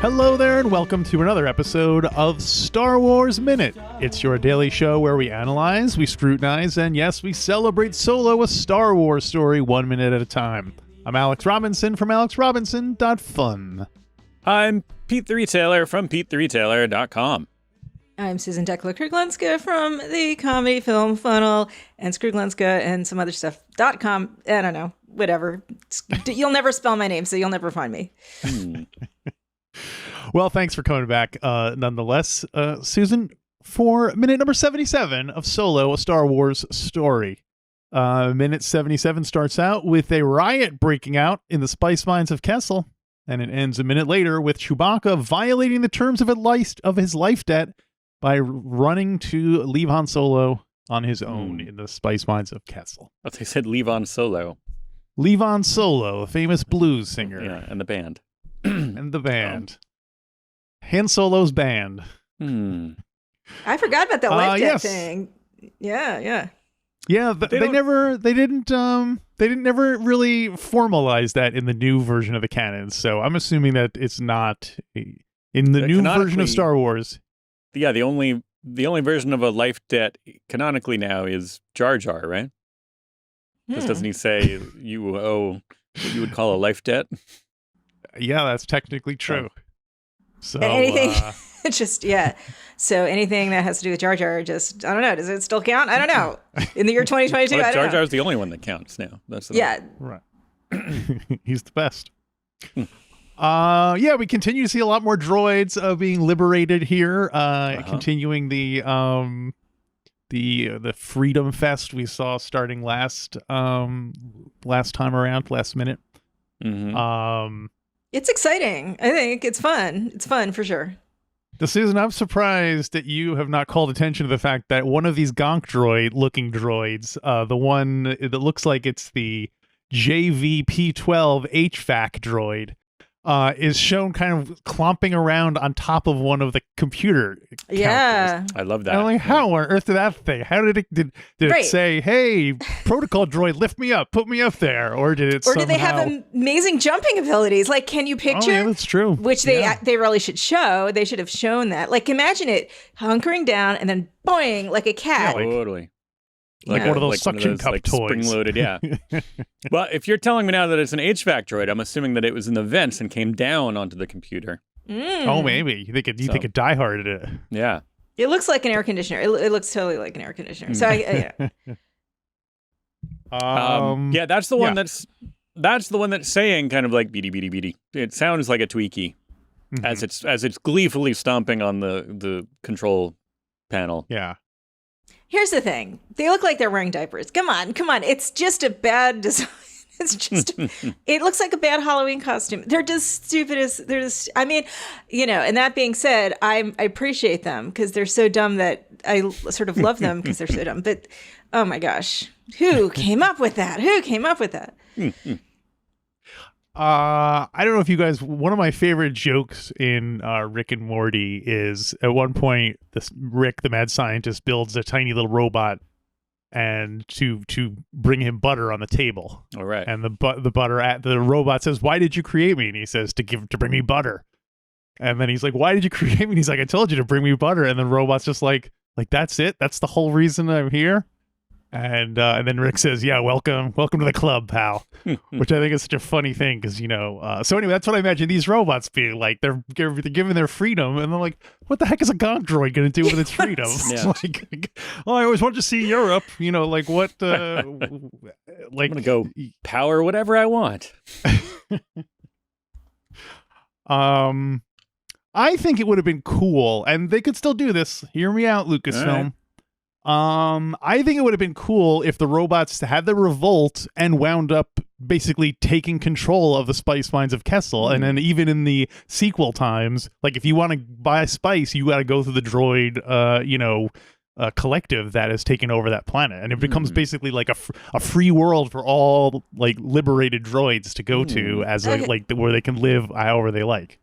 Hello there, and welcome to another episode of Star Wars Minute. It's your daily show where we analyze, we scrutinize, and yes, we celebrate solo a Star Wars story 1 minute at a time. I'm Alex Robinson from alexrobinson.fun. I'm Pete the Retailer from PeteTheRetailer.com. I'm Suzen Tekla Kluglnska from the Comedy Film Funnel and Kruglnska and some other stuff.com. I don't know, whatever. You'll never spell my name, so you'll never find me. Well, thanks for coming back nonetheless, Susan, for minute number 77 of Solo, a Star Wars story. Minute 77 starts out with a riot breaking out in the spice mines of Kessel, and it ends a minute later with Chewbacca violating the terms of his life debt by running to leave Han Solo on his own in the spice mines of Kessel. But they said leave on Solo. Leave Han Solo, a famous blues singer. Yeah, and the band. And the band. Han Solo's band. I forgot about that life debt thing. Yeah. Yeah, they didn't never really formalize that in the new version of the canon. So I'm assuming that it's not in the new version of Star Wars. Yeah, the only version of a life debt canonically now is Jar Jar, right? Because doesn't he say you owe what you would call a life debt? Yeah, that's technically true. So anything, So anything that has to do with Jar Jar, I don't know. Does it still count? I don't know. In the year 2022, well, I don't know. Jar Jar's the only one that counts now. That's the right. He's the best. We continue to see a lot more droids being liberated here. Continuing the Freedom Fest we saw starting last time around, last minute. Mm-hmm. It's exciting. I think it's fun. It's fun for sure. Susan, I'm surprised that you have not called attention to the fact that one of these Gonk droid-looking droids, the one that looks like it's the JVP-12 HVAC droid, is shown kind of clomping around on top of one of the computer counters. I love that. I'm like, how on earth did that thing? How did it say, hey, protocol droid, lift me up, put me up there? Or did it did they have amazing jumping abilities? Like, can you picture? Oh, yeah, that's true. Which they really should show. They should have shown that. Like, imagine it hunkering down and then boing, like a cat. Yeah, totally. Like one of those suction cup toys. Spring-loaded, yeah. Well, if you're telling me now that it's an HVAC droid, I'm assuming that it was in the vents and came down onto the computer. Oh, maybe. You think it die-harded it. Yeah. It looks like an air conditioner. It looks totally like an air conditioner. So, that's the one that's the one that's saying kind of like beady, beady, beady. It sounds like a Twiki as it's gleefully stomping on the control panel. Yeah. Here's the thing. They look like they're wearing diapers. Come on. It's just a bad design. It's just, it looks like a bad Halloween costume. They're just stupid and that being said, I appreciate them because they're so dumb that I sort of love them because they're so dumb. But, oh my gosh, who came up with that? I don't know if you guys, one of my favorite jokes in Rick and Morty is at one point Rick, the mad scientist, builds a tiny little robot and to bring him butter on the table. All right. And the robot says, "Why did you create me?" And he says, to bring me butter. And then he's like, "Why did you create me?" And he's like, "I told you to bring me butter." And the robot's just like that's it? That's the whole reason I'm here? And then Rick says, "Yeah, welcome to the club, pal," which I think is such a funny thing because So anyway, that's what I imagine these robots being like. They're given their freedom, and they're like, "What the heck is a Gonk droid going to do with its freedom?" It's like, "Oh, I always wanted to see Europe." Like what? I'm gonna go power whatever I want. I think it would have been cool, and they could still do this. Hear me out, Lucasfilm. I think it would have been cool if the robots had the revolt and wound up basically taking control of the spice mines of Kessel. And then even in the sequel times, like if you want to buy spice, you got to go through the droid, collective that has taken over that planet. And it becomes basically like a free world for all like liberated droids to go to as where they can live however they like.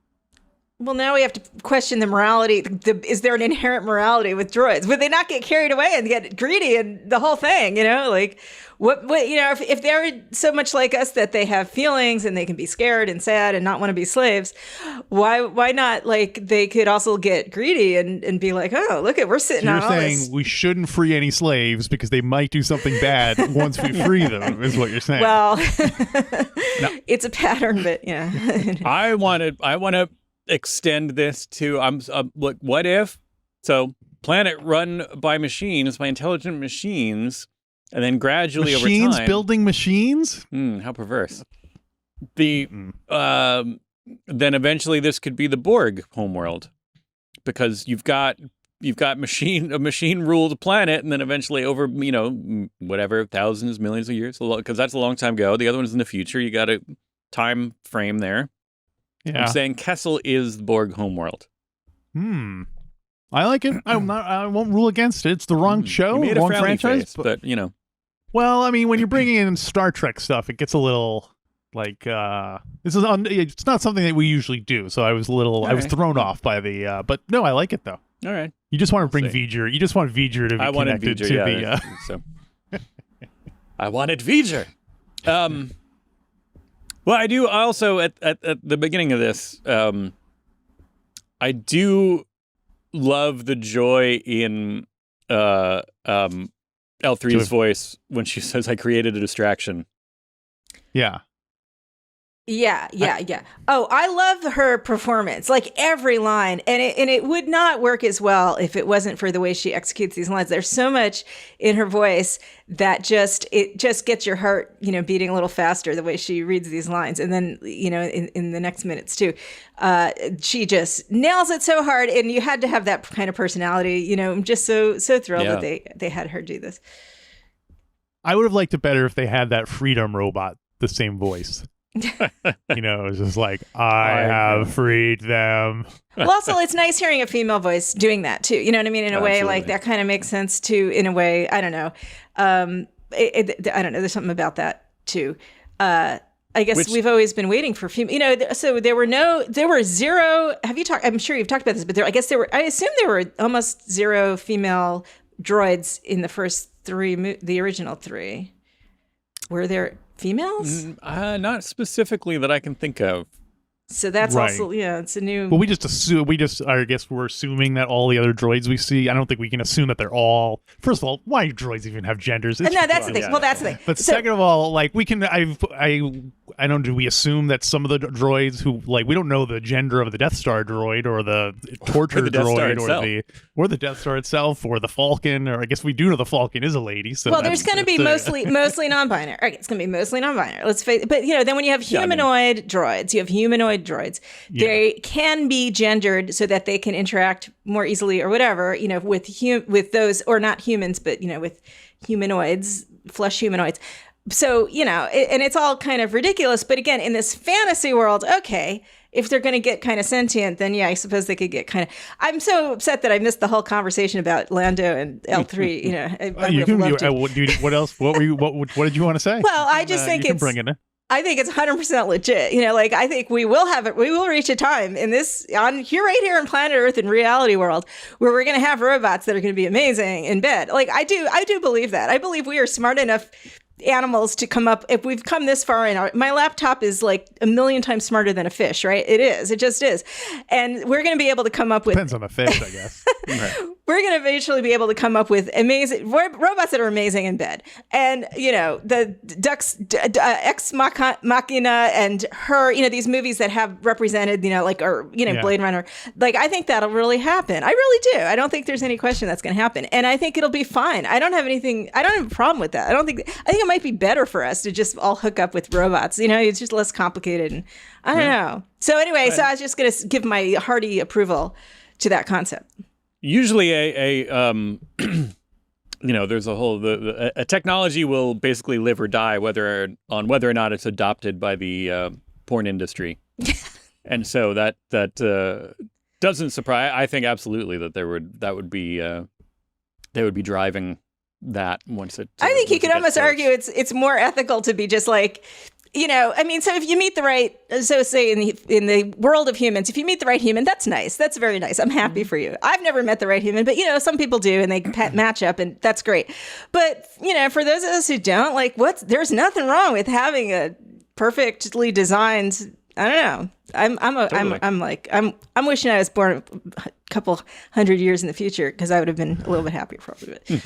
Well, now we have to question the morality. Is there an inherent morality with droids? Would they not get carried away and get greedy and the whole thing? Like what if they're so much like us that they have feelings and they can be scared and sad and not want to be slaves, why not, like, they could also get greedy and be like, oh, look we're sitting on all this. You're saying we shouldn't free any slaves because they might do something bad once we free them, is what you're saying. Well, it's a pattern, but yeah. I want to extend this to look, what if planet run by machines, by intelligent machines, and then gradually machines over time building machines? How perverse. Then eventually this could be the Borg homeworld, because you've got a machine ruled planet, and then eventually over whatever thousands, millions of years, because that's a long time ago. The other one's in the future. You got a time frame there. Yeah. I'm saying Kessel is the Borg homeworld. I like it. I won't rule against it. It's the wrong show, you made wrong a frowny franchise, face, but Well, I mean, when you're bringing in Star Trek stuff, it gets a little like it's not something that we usually do. So I was thrown off by the. But no, I like it though. All right. You just want to bring V'ger. You just want V'ger to be connected to the. So. I wanted V'ger. Well, I do also at the beginning of this. I do love the joy in L3's voice when she says, "I created a distraction." Yeah. Yeah. Oh, I love her performance, like every line, and it would not work as well if it wasn't for the way she executes these lines. There's so much in her voice that just gets your heart, beating a little faster the way she reads these lines, and then in the next minutes too, she just nails it so hard. And you had to have that kind of personality. I'm just so thrilled that they had her do this. I would have liked it better if they had that Freedom robot, the same voice. It's just like, I have freed them. Well, also, it's nice hearing a female voice doing that too. You know what I mean? In a way, like that kind of makes sense too. In a way, I don't know. I don't know. There's something about that too. I guess we've always been waiting for female. So there were zero. I'm sure you've talked about this, but I assume there were almost zero female droids in the first three, the original three. Were there females? Not specifically that I can think of. So that's also, it's a new. Well, I guess we're assuming that all the other droids we see, I don't think we can assume that they're all. First of all, why do droids even have genders? No, that's the thing. Yeah. Well, that's the thing. But second of all, like, we can, I don't, do we assume that some of the droids who, like, we don't know the gender of the Death Star droid or the torture droid or the Death Star itself or the Falcon, or I guess we do know the Falcon is a lady. So well, there's going to be mostly non-binary. Okay, it's going to be mostly non-binary. Let's face it. But then when you have humanoid droids, droids. Yeah. They can be gendered so that they can interact more easily or whatever, with those, or not humans, but, with humanoids, flesh humanoids. So, and it's all kind of ridiculous. But again, in this fantasy world, okay, if they're going to get kind of sentient, then I suppose they could get kind of. I'm so upset that I missed the whole conversation about Lando and L3. What else? What did you want to say? Well, I just think it's. I think it's 100% legit. I think we will have it. We will reach a time right here on planet Earth in reality world where we're going to have robots that are going to be amazing in bed. Like I do believe that. I believe we are smart enough animals to come up. If we've come this far in, my laptop is like 1,000,000 times smarter than a fish, right? It is. It just is. And we're going to be able to come up with. Depends on the fish, I guess. Right. We're going to eventually be able to come up with amazing robots that are amazing in bed. And, the Ex Machina and Her, these movies that have represented, Blade Runner. Like, I think that'll really happen. I really do. I don't think there's any question that's going to happen. And I think it'll be fine. I don't have a problem with that. I think it might be better for us to just all hook up with robots. It's just less complicated. And I don't know. So anyway, I was just going to give my hearty approval to that concept. Usually there's a whole, a technology will basically live or die whether or not it's adopted by the porn industry. And so that doesn't surprise. I think absolutely that they would be driving that once it. I think you could almost argue it's more ethical to be just like I mean, so if you meet the right, so say in the world of humans, if you meet the right human, that's nice. That's very nice. I'm happy for you. I've never met the right human, but some people do, and they match up, and that's great. But for those of us who don't, like, there's nothing wrong with having a perfectly designed. I don't know. I'm wishing I was born a couple hundred years in the future, because I would have been a little bit happier probably. But.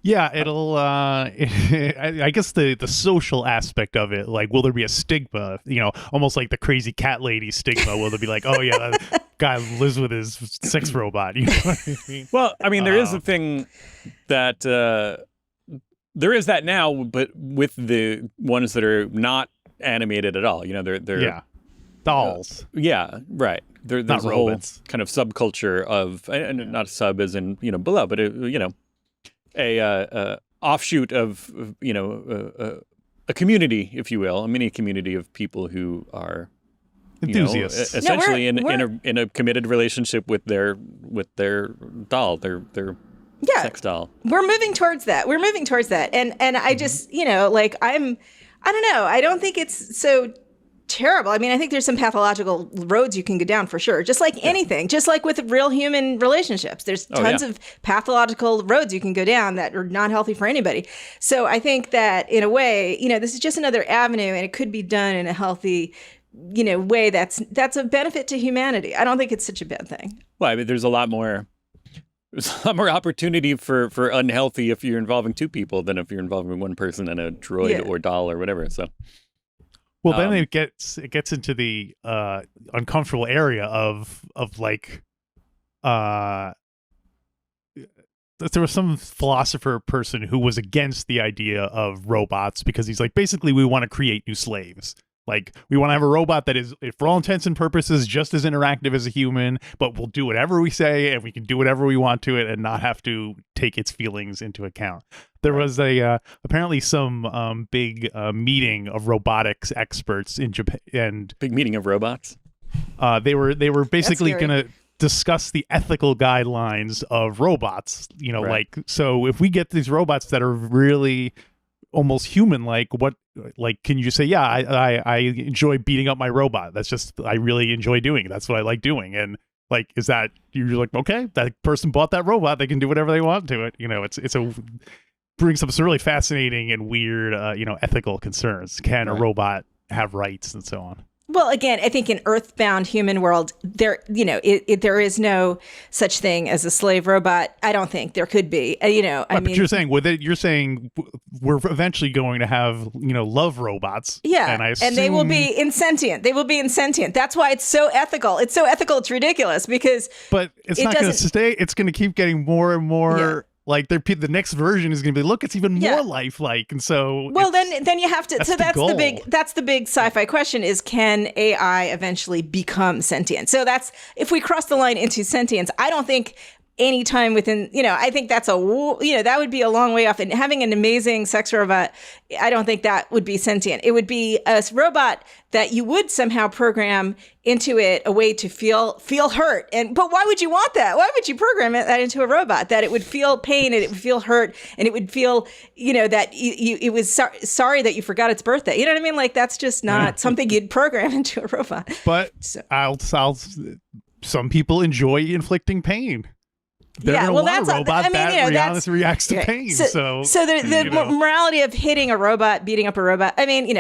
Yeah, it'll. I guess the social aspect of it, like, will there be a stigma? Almost like the crazy cat lady stigma. Will there be like, oh yeah, that guy lives with his sex robot? You know what I mean? Well, I mean, there is a thing that there is that now, but with the ones that are not animated at all. They're dolls. Yeah, right. There's not a robots. Whole kind of subculture of, and not a sub as in below, but a offshoot of a community, if you will, a mini community of people who are enthusiasts, essentially in a committed relationship with their doll, their sex doll. We're moving towards that. And I just I don't know. I don't think it's so terrible. I mean, I think there's some pathological roads you can go down for sure. Just like anything, just like with real human relationships, there's tons of pathological roads you can go down that are not healthy for anybody. So I think that in a way, this is just another avenue, and it could be done in a healthy, way that's a benefit to humanity. I don't think it's such a bad thing. Well, I mean, there's a lot more opportunity for unhealthy if you're involving two people than if you're involving one person and a droid or doll or whatever. So. Well, then it gets into the uncomfortable area of like, there was some philosopher person who was against the idea of robots because he's like, basically, we want to create new slaves. Like, we want to have a robot that is, for all intents and purposes, just as interactive as a human, but will do whatever we say, and we can do whatever we want to it and not have to take its feelings into account. There was apparently some big meeting of robotics experts in Japan, and big meeting of robots. They were basically going to discuss the ethical guidelines of robots. Like, so if we get these robots that are really almost human, can you say, yeah, I enjoy beating up my robot, that's just, I really enjoy doing it, that's what I like doing, and like, is that, you're like, okay, that person bought that robot, they can do whatever they want to it. It's brings up some really fascinating and weird ethical concerns. Can a robot have rights and so on? Well, again, I think in Earthbound human world, there is no such thing as a slave robot. I don't think there could be. But you're saying you're saying we're eventually going to have love robots. Yeah, and I assume... and they will be insentient. That's why it's so ethical. It's so ethical. It's ridiculous because. But it's not going to stay. It's going to keep getting more and more. Yeah. Like the next version is going to be, look, it's even more lifelike, and so. Well, then you have to. That's the big sci-fi question: is can AI eventually become sentient? So if we cross the line into sentience, I don't think any time within, I think that's that would be a long way off. And having an amazing sex robot, I don't think that would be sentient. It would be a robot that you would somehow program into it a way to feel hurt. But why would you want that? Why would you program that into a robot, that it would feel pain and it would feel hurt and it would feel, that it was sorry that you forgot its birthday. You know what I mean? Like, that's just not something you'd program into a robot. But some people enjoy inflicting pain. They're going to want a robot that reacts to pain. So the morality of hitting a robot, beating up a robot,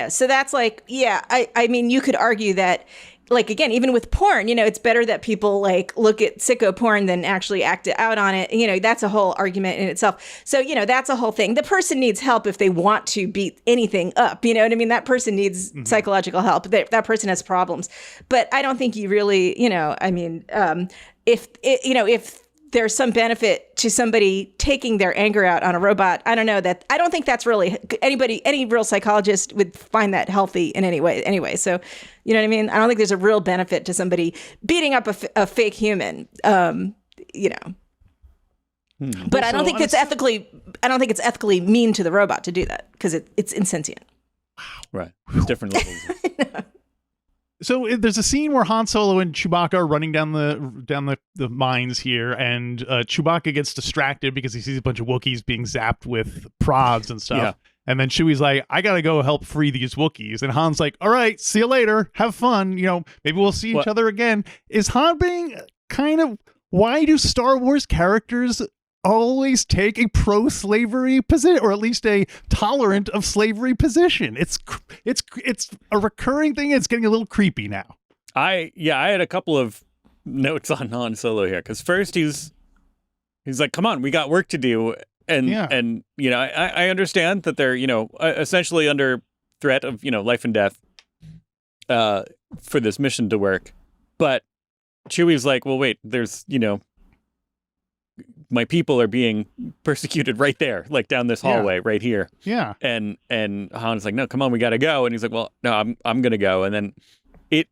so that's like, you could argue that, like, again, even with porn, it's better that people like look at sicko porn than actually act out on it. That's a whole argument in itself. So, that's a whole thing. The person needs help if they want to beat anything up. You know what I mean? That person needs psychological help. That person has problems. But I don't think you really, if there's some benefit to somebody taking their anger out on a robot, I don't think that's really any real psychologist would find that healthy in any way anyway. So, you know what I mean? I don't think there's a real benefit to somebody beating up a fake human, But I don't think it's ethically mean to the robot to do that because it's insentient. Wow. Right. There's different levels. So there's a scene where Han Solo and Chewbacca are running down the mines here, and Chewbacca gets distracted because he sees a bunch of Wookiees being zapped with prods and stuff. Yeah. And then Chewie's like, I gotta go help free these Wookiees. And Han's like, all right, see you later. Have fun. Maybe we'll see each other again. Is Han being kind of, why do Star Wars characters always take a pro-slavery position, or at least a tolerant of slavery position? It's a recurring thing. It's getting a little creepy now. I had a couple of notes on Han Solo here, because first he's like, come on, we got work to do. And I understand that they're, essentially under threat of, life and death for this mission to work. But Chewie's like, well, wait, there's, my people are being persecuted right there, like down this hallway right here. Yeah. And Han's like, no, come on, we got to go. And he's like, well, no, I'm going to go. And then it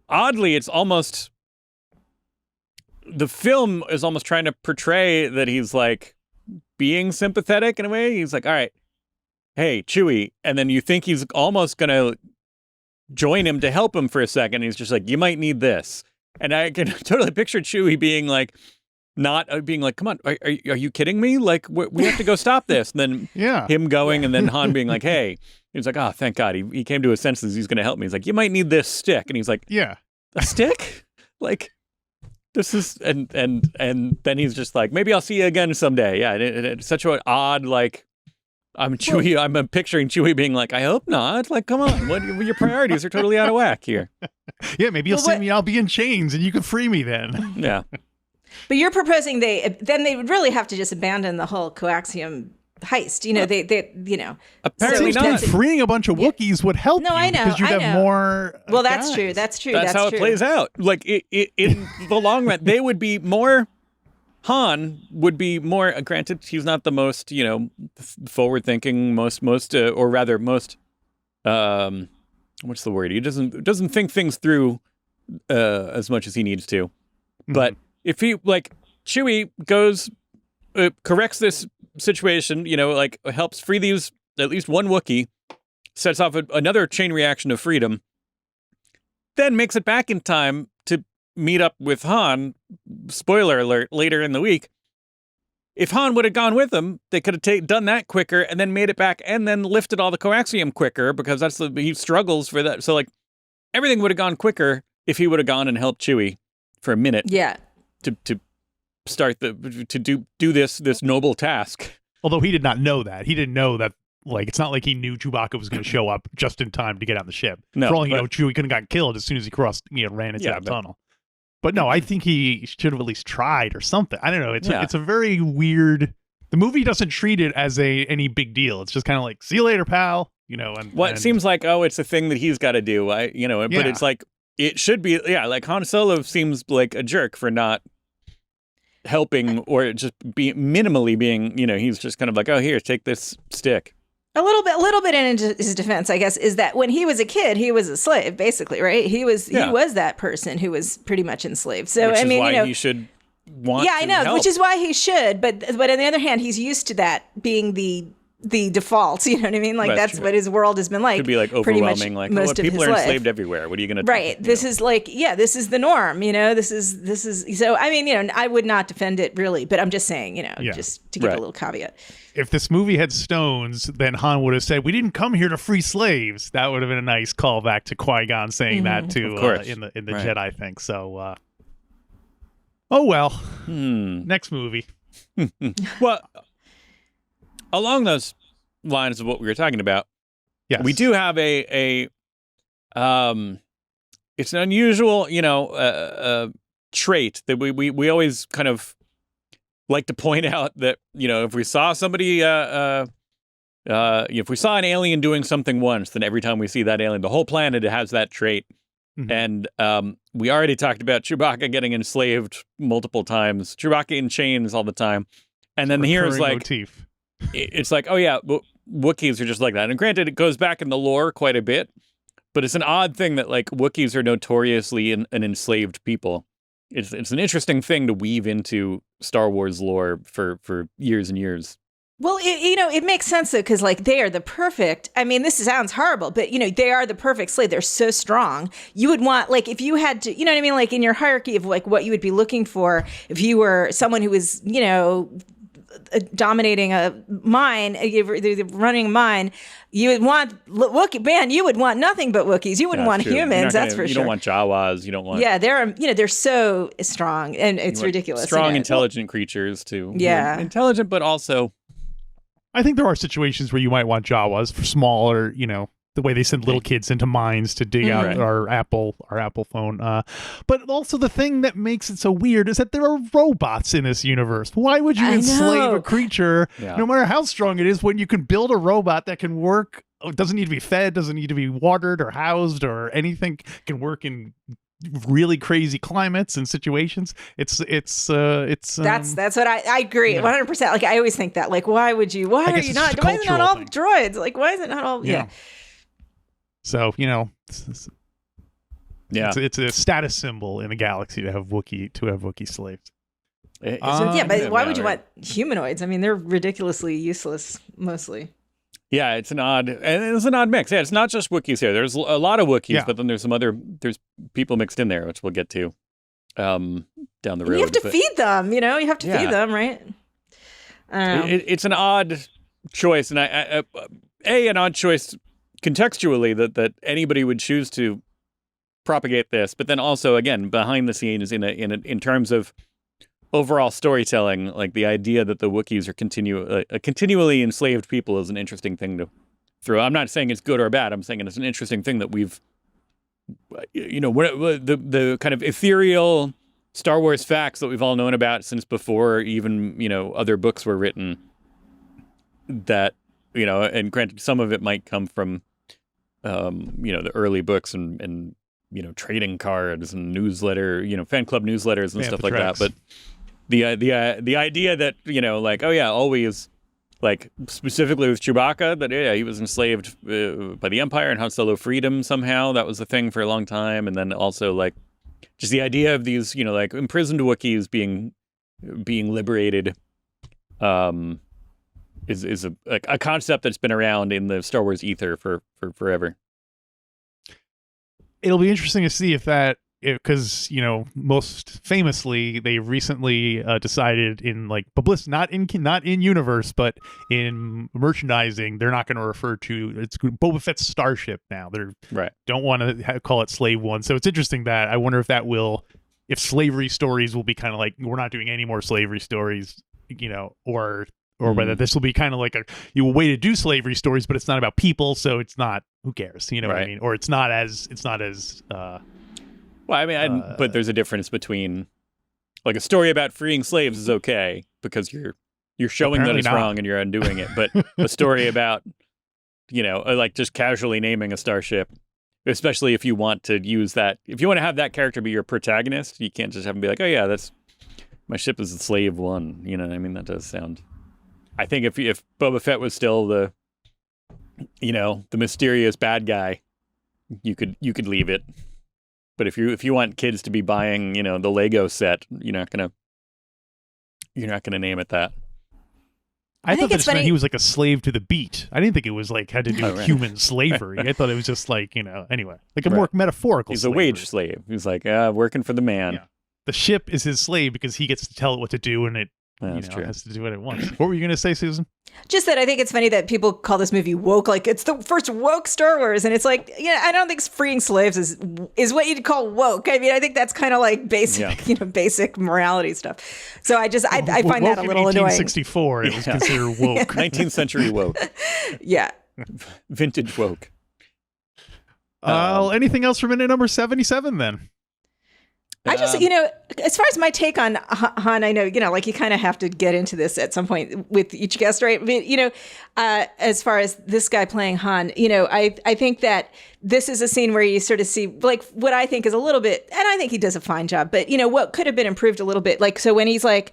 oddly, it's almost, the film is almost trying to portray that he's like being sympathetic in a way. He's like, all right, hey, Chewie. And then you think he's almost going to join him to help him for a second. He's just like, you might need this. And I can totally picture Chewie being like, not being like, come on, are you kidding me? Like, we have to go stop this. And then him going, and then Han being like, hey, he's like, oh, thank God. He came to his senses. He's going to help me. He's like, you might need this stick. And he's like, yeah, a stick? Like, this is, and then he's just like, maybe I'll see you again someday. Yeah, it's such an odd, like, I'm picturing Chewie being like, I hope not. Like, come on, your priorities are totally out of whack here. Yeah, maybe you'll see me. I'll be in chains, and you can free me then. Yeah. But you're proposing they would really have to just abandon the whole coaxium heist. They apparently so not. Freeing a bunch of Wookiees would help. No, I know, because you'd have more. Well, that's guys. true. That's true. That's how it plays out. Like in the long run, they would be more. Han would be more. Granted, he's not the most forward-thinking, most. What's the word? He doesn't think things through as much as he needs to, but. If he, like, Chewie goes, corrects this situation, helps free these, at least one Wookiee, sets off another chain reaction of freedom, then makes it back in time to meet up with Han, spoiler alert, later in the week. If Han would have gone with him, they could have done that quicker and then made it back and then lifted all the coaxium quicker, because he struggles for that. So, like, everything would have gone quicker if he would have gone and helped Chewie for a minute. Yeah. To start to do this noble task. Although he did not know that. He didn't know that, like, it's not like he knew Chewbacca was going to show up just in time to get on the ship. No, for all you know, Chewie could have gotten killed as soon as he ran into that tunnel. But no, I think he should have at least tried or something. I don't know. It's a very weird. The movie doesn't treat it as any big deal. It's just kind of like, see you later, pal. It seems like, it's a thing that he's got to do. But it's like, it should be, like Han Solo seems like a jerk for not helping, or just minimally being, he's just kind of like, oh, here, take this stick. A little bit in his defense, I guess, is that when he was a kid, he was a slave, basically, right? He was that person who was pretty much enslaved. So which is why he should want. Yeah, I know, help. which is why he should. But on the other hand, he's used to that being the default. You know what I mean? Like that's what his world has been like. Could be like overwhelming. Like people are enslaved everywhere. What are you going to do? Right. This is like, this is the norm. This is. So I mean, I would not defend it really, but I'm just saying, just to give a little caveat. If this movie had stones, then Han would have said, "We didn't come here to free slaves." That would have been a nice callback to Qui-Gon saying that too in the Jedi thing. So, oh well. Next movie. Well. Along those lines of what we were talking about, we do have a it's an unusual, trait that we always kind of like to point out that, if we saw somebody, if we saw an alien doing something once, then every time we see that alien, the whole planet has that trait. Mm-hmm. And we already talked about Chewbacca getting enslaved multiple times, Chewbacca in chains all the time. And then here's like... motif. It's like, oh yeah, Wookiees are just like that. And granted, it goes back in the lore quite a bit, but it's an odd thing that like Wookiees are notoriously an enslaved people. It's an interesting thing to weave into Star Wars lore for years and years. Well, it makes sense though, because like they are the perfect. I mean, this sounds horrible, but they are the perfect slave. They're so strong. You would want, like, if you had to, you know what I mean, like in your hierarchy of like what you would be looking for if you were someone who was, dominating a mine, running a mine, you would want Wookiee. Man, you would want nothing but Wookiees. You wouldn't want humans. That's for sure. You don't want Jawas. You don't want. Yeah, they're so strong, and it's ridiculous. Strong, intelligent creatures too. Yeah, intelligent, but also. I think there are situations where you might want Jawas for smaller, the way they send little kids into mines to dig out our Apple phone. But also the thing that makes it so weird is that there are robots in this universe. Why would you enslave a creature, no matter how strong it is, when you can build a robot that can work? It doesn't need to be fed, doesn't need to be watered or housed or anything. Can work in really crazy climates and situations. It's that's what I agree 100%. Like I always think that. Like why are you not? Why is it not all droids? Like why is it not all? Yeah. So, it's a status symbol in a galaxy to have Wookiee slaves. But why would you want humanoids? I mean, they're ridiculously useless, mostly. Yeah, it's an odd mix. Yeah, it's not just Wookiees here. There's a lot of Wookiees, but then there's there's people mixed in there, which we'll get to down the road. You have to feed them, you have to feed them, right? It's an odd choice, and an odd choice contextually that anybody would choose to propagate this, but then also again behind the scenes in terms of overall storytelling, like the idea that the Wookiees are continually enslaved people is an interesting thing to throw. I'm not saying it's good or bad. I'm saying it's an interesting thing that we've, the kind of ethereal Star Wars facts that we've all known about since before even other books were written. That and granted, some of it might come from the early books and trading cards and newsletter, fan club newsletters and stuff like that. But the idea that always, like specifically with Chewbacca, that he was enslaved by the Empire and Han Solo freed him somehow. That was the thing for a long time. And then also like just the idea of these imprisoned Wookiees being liberated is a concept that's been around in the Star Wars ether for forever. It'll be interesting to see because most famously they recently decided in like publicity, not in universe, but in merchandising, they're not going to refer to it's Boba Fett's starship now. They don't want to call it Slave One. So it's interesting that I wonder if slavery stories will be kind of like we're not doing any more slavery stories, or whether this will be kind of like a way to do slavery stories, but it's not about people, so it's not. Who cares? You know what I mean? Or it's not as. Well, I mean, but there's a difference between like a story about freeing slaves is okay because you're showing that it's wrong and you're undoing it, but a story about like just casually naming a starship, especially if you want to use that, if you want to have that character be your protagonist, you can't just have him be like, oh yeah, that's my ship is the Slave One. You know what I mean? That does sound. I think if Boba Fett was still the mysterious bad guy, you could leave it. But if you want kids to be buying, the Lego set, you're not gonna name it that. I thought that meant he was like a slave to the beat. I didn't think it was like had to do with human slavery. I thought it was just like anyway, like a more metaphorical. He's slavery. A wage slave. He's like working for the man. Yeah. The ship is his slave because he gets to tell it what to do, and it has to do what it wants. What were you going to say, Susan? Just that I think it's funny that people call this movie woke, like it's the first woke Star Wars, and it's like, I don't think freeing slaves is what you'd call woke. I mean, I think that's kind of like basic, basic morality stuff. So I find that a little annoying. 1864, it was considered woke. 19th century woke. Yeah. Vintage woke. Anything else for minute number 77 then? I just, as far as my take on Han, I know, like you kind of have to get into this at some point with each guest, right? But, as far as this guy playing Han, I think that this is a scene where you sort of see like what I think is a little bit, and I think he does a fine job, but, what could have been improved a little bit. Like, so when he's like,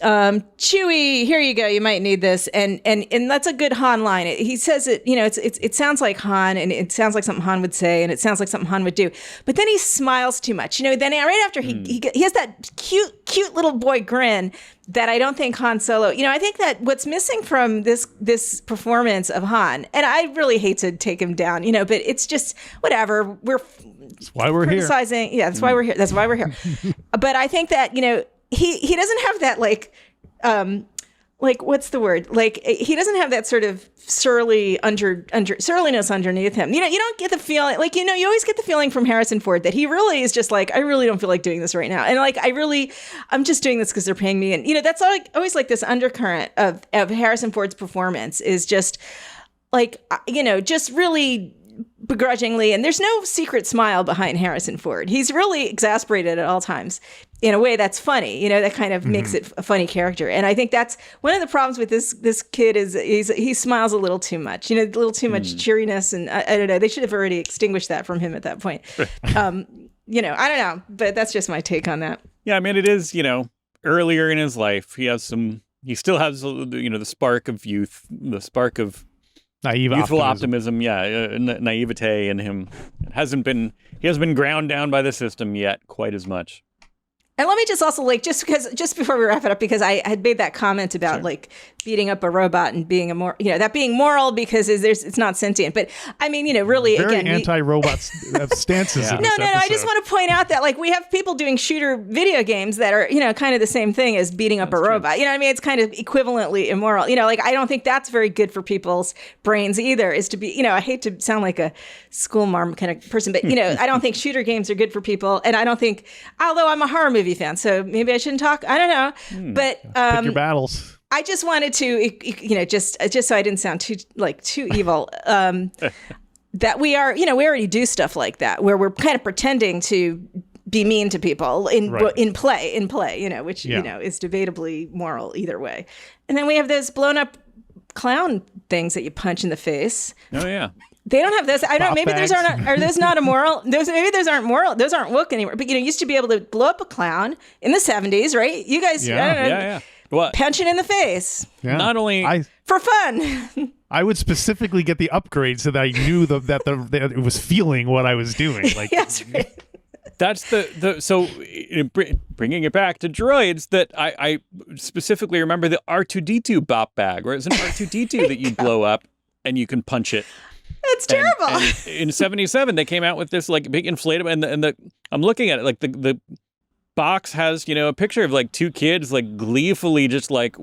Chewie, here you go. You might need this. And that's a good Han line. He says it, it sounds like Han, and it sounds like something Han would say, and it sounds like something Han would do. But then he smiles too much. Then right after he has that cute little boy grin that I don't think Han Solo, I think that what's missing from this performance of Han, and I really hate to take him down, but it's just whatever. That's why we're criticizing. Here. Yeah, that's why we're here. That's why we're here. But I think that, he doesn't have that like like, what's the word? Like, he doesn't have that sort of surliness underneath him. You know, you don't get the feeling, like, you know, you always get the feeling from Harrison Ford that he really is just like, I really don't feel like doing this right now. And like, I'm just doing this because they're paying me. And, you know, that's always like this undercurrent of Harrison Ford's performance is just like, you know, just really begrudgingly, and there's no secret smile behind Harrison Ford. He's really exasperated at all times in a way that's funny, you know, that kind of makes it a funny character. And I think that's one of the problems with this kid is he smiles a little too much, you know, a little too much cheeriness. And I don't know, they should have already extinguished that from him at that point. You know, I don't know, but that's just my take on that. Yeah, I mean, it is, you know, earlier in his life, he still has, you know, the spark of youth, the spark of youthful optimism, naivete in him. He hasn't been ground down by the system yet quite as much. And let me just also, like, just before we wrap it up, because I had made that comment about like beating up a robot and being that being moral because it's not sentient. But I mean, you know, really, very again, anti-robot stances. No. I just want to point out that like we have people doing shooter video games that are, you know, kind of the same thing as beating up a robot. True. You know what I mean? It's kind of equivalently immoral. You know, like I don't think that's very good for people's brains either. Is to be, you know, I hate to sound like a school marm kind of person, but you know, I don't think shooter games are good for people, and I don't think, although I'm a horror movie fan, so maybe I shouldn't talk. I don't know, but pick your battles. I just wanted to, you know, just so I didn't sound too evil. That we are, you know, we already do stuff like that where we're kind of pretending to be mean to people in play, you know, which you know is debatably moral either way. And then we have those blown up clown things that you punch in the face. Oh yeah. They don't have those. I don't know. Maybe those aren't. Are those not immoral? Maybe those aren't moral. Those aren't woke anymore. But you know, you used to be able to blow up a clown in the 70s, right? You guys, I don't know, What? Punch it in the face. Yeah. Not only for fun. I would specifically get the upgrade so that I knew that it was feeling what I was doing. Like, yes, right. That's so bringing it back to droids, that I specifically remember the R2-D2 bop bag, where it's an R2-D2 that you blow up and you can punch it. It's terrible. And in '77, they came out with this like big inflatable, and I'm looking at it, like the box has, you know, a picture of like two kids like gleefully just like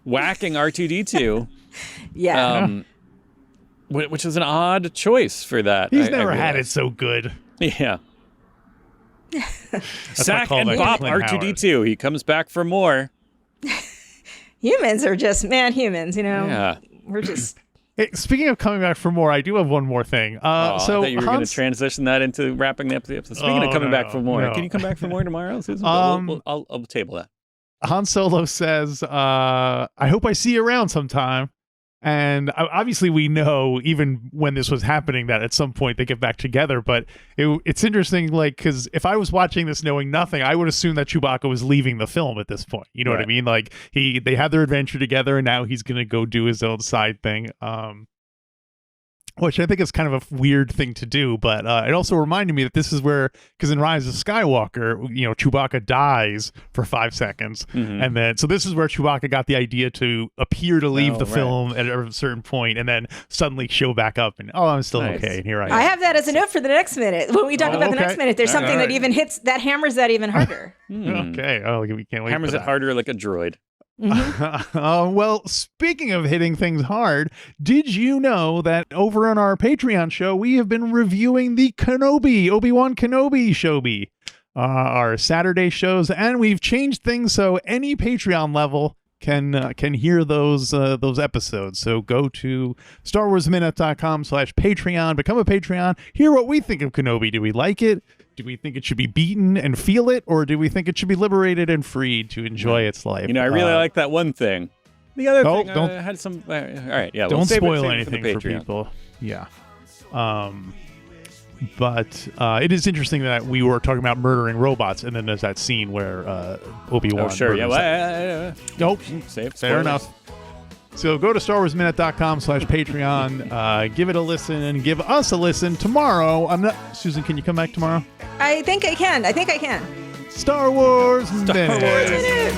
whacking R2-D2. Yeah. Which is an odd choice for that. He's never had it so good. Yeah. Sack and bop R2-D2. He comes back for more. Humans are just humans, you know. Yeah. We're just. Hey, speaking of coming back for more, I do have one more thing. So I thought you were going to transition that into wrapping the episode. Speaking of coming back for more, can you come back for more tomorrow, Susan? I'll table that. Han Solo says, I hope I see you around sometime. And obviously we know, even when this was happening, that at some point they get back together. But it's interesting, like, because if I was watching this knowing nothing, I would assume that Chewbacca was leaving the film at this point. You know what I mean? Like, they had their adventure together, and now he's going to go do his own side thing. Which I think is kind of a weird thing to do, but it also reminded me that this is where, because in Rise of Skywalker, you know, Chewbacca dies for 5 seconds, and then so this is where Chewbacca got the idea to appear to leave the film at a certain point, and then suddenly show back up, and I'm still okay, and here I am. I have that as a note for the next minute. When we talk about the next minute, there's something that even hammers that even harder. Okay, we can't wait. Hammers it harder like a droid. Well, speaking of hitting things hard, did you know that over on our Patreon show, we have been reviewing the Obi-Wan Kenobi Shobi, our Saturday shows, and we've changed things so any Patreon level can hear those episodes. So go to StarWarsMinute.com/Patreon, become a Patreon, hear what we think of Kenobi. Do we like it? Do we think it should be beaten and feel it, or do we think it should be liberated and freed to enjoy its life? You know, I really like that one thing. The other thing, I had some. All right, yeah. Don't spoil anything for people. Yeah. But it is interesting that we were talking about murdering robots, and then there's that scene where Obi-Wan. Oh, sure. Nope. Fair enough. So go to StarWarsMinute.com/Patreon, give it a listen, and give us a listen tomorrow. Susan, can you come back tomorrow? I think I can. Star Wars Minute.